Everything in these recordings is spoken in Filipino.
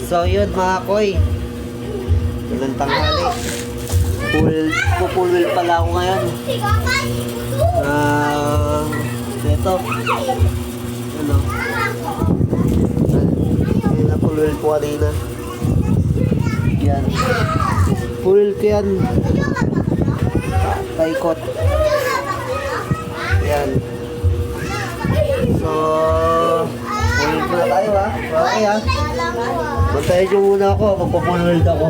So yun mga koy, ilang tanghali. Full wheel pala ako ngayon. Ito. Ano? Full wheel po kanina. Yan. Full wheel ko yan. Paikot. Yan. So, full wheel na tayo ha. Okay ha. Bantayan nyo muna ako. Magpa-full wheel ako.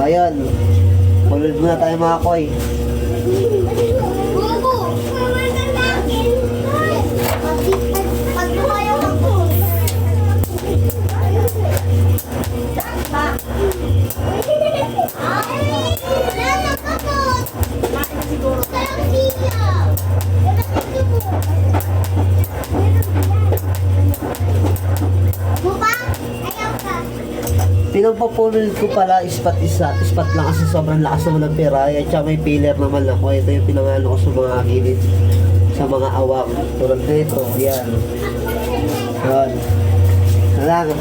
Ayan. Pulod muna tayo mga koy. Pinagpapulod ko pala ispat lang kasi sobrang lakas naman ng pera at saka may pillar naman ako. Ito yung pinangalo ko sa mga gilid, sa mga awang tulad nito, yan. Yan. Alam.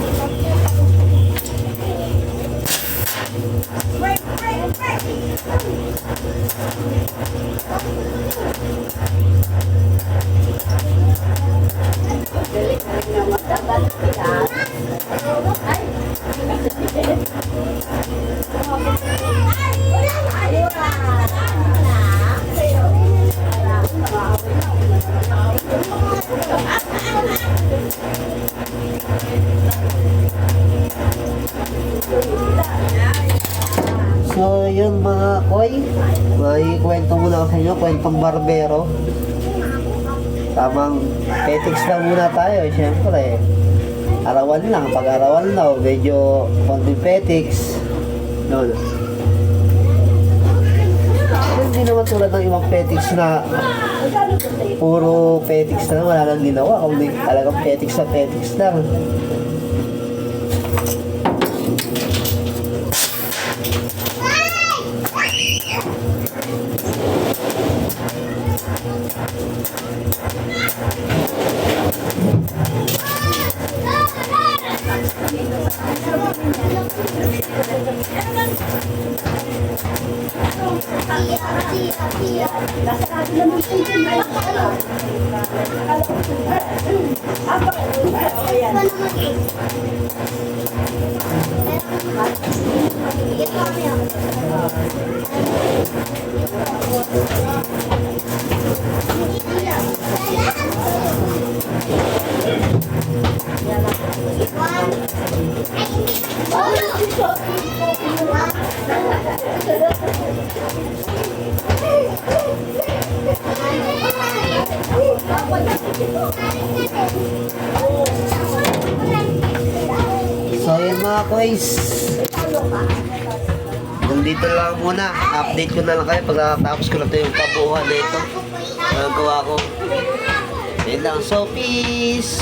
So yun mga koy, may kwento muna ako sa inyo, kwentong barbero. Tamang petics lang muna tayo, syempre. Arawan lang, pag-arawan daw, medyo konting petics. No. Hindi naman tulad ng ibang petics na puro petics na wala nang ginawa, kundi talagang petics na petics lang. So yun mga koys, nandito lang muna, update ko na lang kayo pagkatapos ko na ito yung kabuuan na ito gawa ko. Yun lang, so peace.